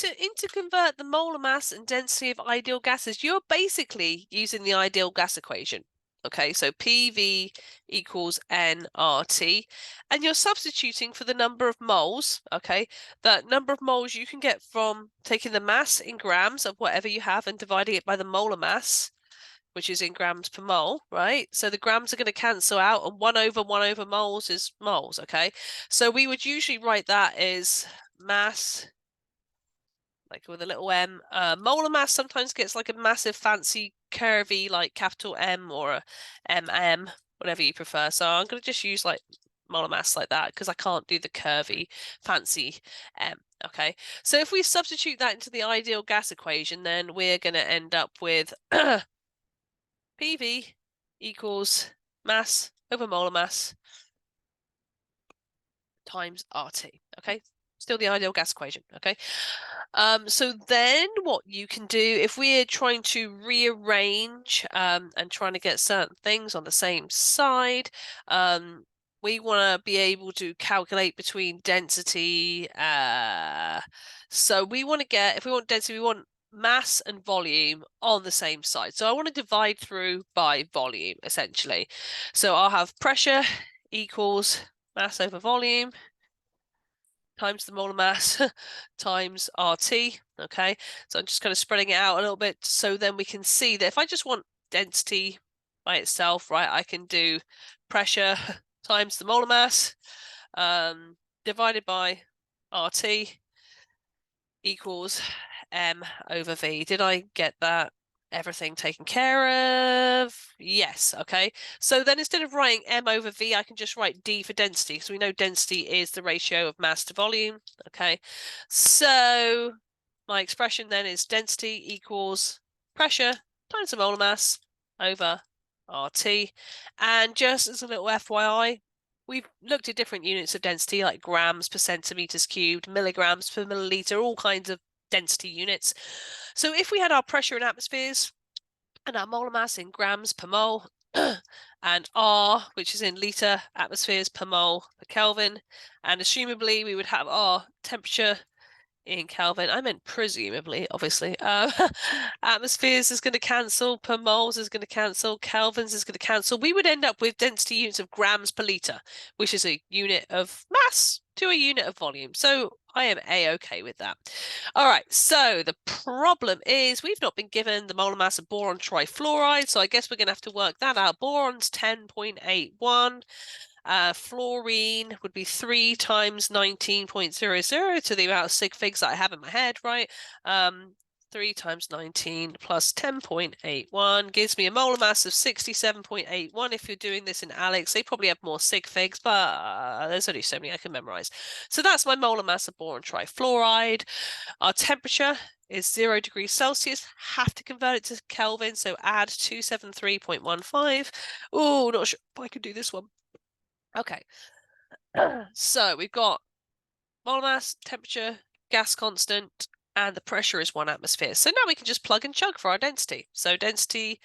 to interconvert the molar mass and density of ideal gases, you're basically using the ideal gas equation. Okay, so PV equals nRT, and you're substituting for the number of moles, okay? The number of moles you can get from taking the mass in grams of whatever you have and dividing it by the molar mass, which is in grams per mole, right? So the grams are going to cancel out, and 1 over moles is moles, okay? So we would usually write that as mass, like with a little m. Molar mass sometimes gets like a massive fancy curvy like capital M or a MM, whatever you prefer. So I'm going to just use like molar mass like that because I can't do the curvy fancy M. Okay, so if we substitute that into the ideal gas equation, then we're going to end up with PV equals mass over molar mass times RT. Okay, still the ideal gas equation. Okay, so then what you can do if we're trying to rearrange and trying to get certain things on the same side, we want to be able to calculate between density. So we want to get, if we want density, we want mass and volume on the same side. So I want to divide through by volume, essentially. So I'll have pressure equals mass over volume times the molar mass times RT. Okay, so I'm just kind of spreading it out a little bit so then we can see that if I just want density by itself, right, I can do pressure times the molar mass divided by RT equals M over V. Did I get that? Everything taken care of? Yes, okay. So then instead of writing M over V, I can just write D for density, because we know density is the ratio of mass to volume, okay? So my expression then is density equals pressure times the molar mass over RT. And just as a little FYI, we've looked at different units of density like grams per centimeters cubed, milligrams per milliliter, all kinds of density units. So if we had our pressure in atmospheres and our molar mass in grams per mole and R, which is in liter atmospheres per mole per Kelvin, and assumably we would have our temperature in Kelvin. I meant presumably, obviously. Atmospheres is going to cancel, per moles is going to cancel, kelvins is going to cancel. We would end up with density units of grams per liter, which is a unit of mass to a unit of volume. So I am A-okay with that. All right, so the problem is we've not been given the molar mass of boron trifluoride, so I guess we're going to have to work that out. Boron's 10.81. Fluorine would be 3 times 19.00 to the amount of sig figs that I have in my head, right? 3 times 19 plus 10.81 gives me a molar mass of 67.81. If you're doing this in ALEKS, they probably have more sig figs, but there's only so many I can memorize. So that's my molar mass of boron trifluoride. Our temperature is 0 degrees Celsius. Have to convert it to Kelvin, so add 273.15. Oh, not sure if I could do this one. Okay, so we've got molar mass, temperature, gas constant, and the pressure is 1 atmosphere. So now we can just plug and chug for our density. So density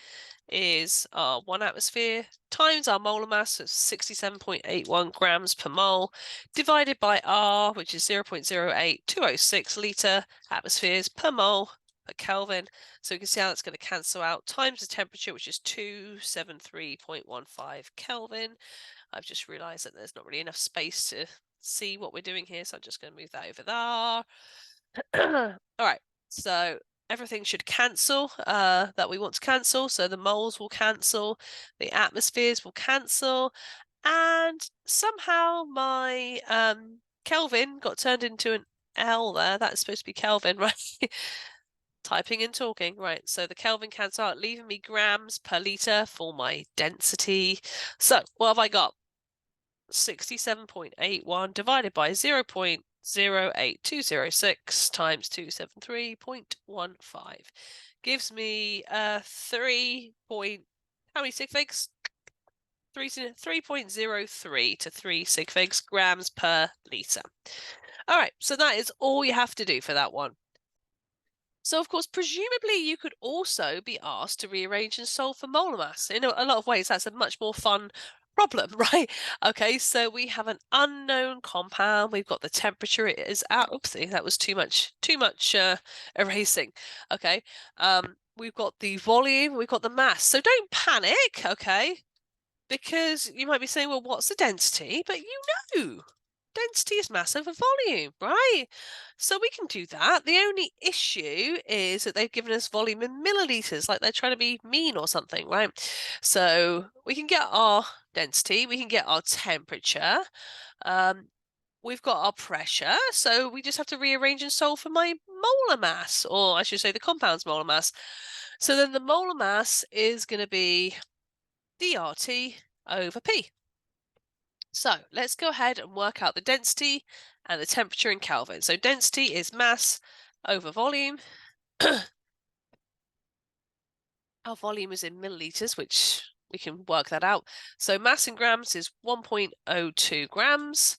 is 1 atmosphere times our molar mass of 67.81 grams per mole divided by R, which is 0.08206 liter atmospheres per mole per Kelvin. So you can see how that's going to cancel out, times the temperature, which is 273.15 Kelvin. I've just realized that there's not really enough space to see what we're doing here, so I'm just going to move that over there. All right, so everything should cancel that we want to cancel. So the moles will cancel, the atmospheres will cancel, and somehow my Kelvin got turned into an L there. That's supposed to be Kelvin, right? Typing and talking, right? So the Kelvin cancel out, leaving me grams per liter for my density. So what have I got? 67.81 divided by 0.08206 times 273.15 gives me 3 point, how many sig figs? 3.03 to 3 sig figs grams per litre. All right, so that is all you have to do for that one. So, of course, presumably you could also be asked to rearrange and solve for molar mass. In a lot of ways, that's a much more fun problem, right? Okay, so we have an unknown compound. We've got the temperature it is at. Oopsie, that was too much erasing. Okay, we've got the volume, we've got the mass. So don't panic, okay? Because you might be saying, well, what's the density? But you know, density is mass over volume, right? So we can do that. The only issue is that they've given us volume in milliliters, like they're trying to be mean or something, right? So we can get our density, we can get our temperature, we've got our pressure, so we just have to rearrange and solve for my molar mass, or I should say the compound's molar mass. So then the molar mass is going to be dRT over P. So let's go ahead and work out the density and the temperature in Kelvin. So density is mass over volume. Our volume is in milliliters, which we can work that out. So mass in grams is 1.02 grams.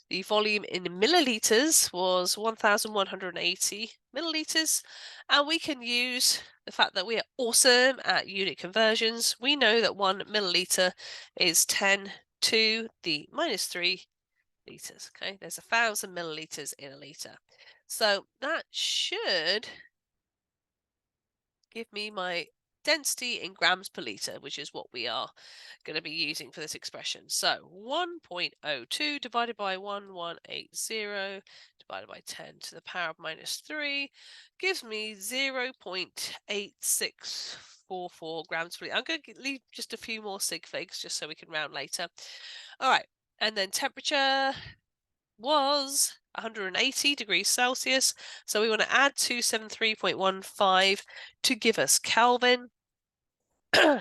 The volume in milliliters was 1,180 milliliters. And we can use the fact that we are awesome at unit conversions. We know that 1 milliliter is 10 to the minus 3 liters. Okay, there's 1,000 milliliters in a liter. So that should give me my density in grams per liter, which is what we are going to be using for this expression. So 1.02 divided by 1180 divided by 10 to the power of minus 3 gives me 0.8644 grams per liter. I'm going to leave just a few more sig figs just so we can round later. All right, and then temperature was 180 degrees Celsius. So we want to add 273.15 to give us Kelvin. So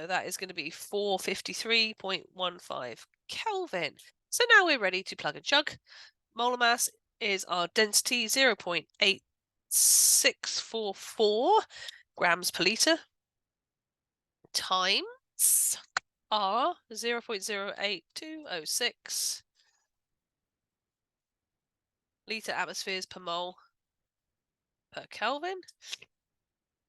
that is going to be 453.15 Kelvin. So now we're ready to plug and chug. Molar mass is our density, 0.8644 grams per liter, times R, 0.08206 liter atmospheres per mole per Kelvin.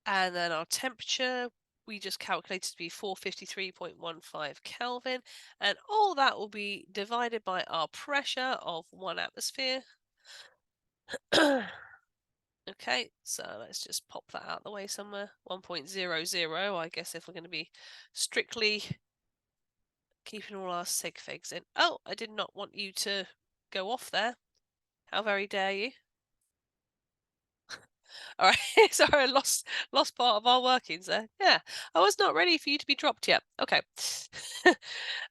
And then our temperature, we just calculated to be 453.15 Kelvin. And all that will be divided by our pressure of 1 atmosphere. Okay, so let's just pop that out of the way somewhere. 1.00, I guess, if we're going to be strictly keeping all our sig figs in. Oh, I did not want you to go off there. How very dare you? All right, sorry, I lost part of our workings there. Yeah, I was not ready for you to be dropped yet. Okay.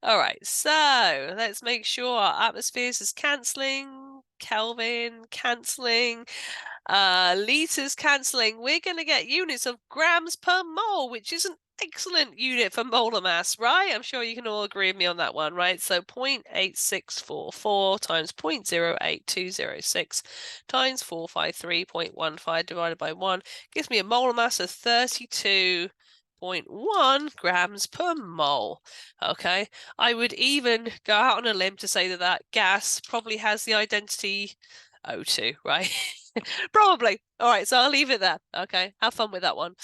All right, so let's make sure our atmospheres is cancelling, Kelvin cancelling, liters cancelling. We're going to get units of grams per mole, which is an excellent unit for molar mass, right? I'm sure you can all agree with me on that one, right? So 0.8644 times 0.08206 times 453.15 divided by 1 gives me a molar mass of 32.1 grams per mole. Okay, I would even go out on a limb to say that that gas probably has the identity O2, right? Probably. All right, so I'll leave it there. Okay, have fun with that one.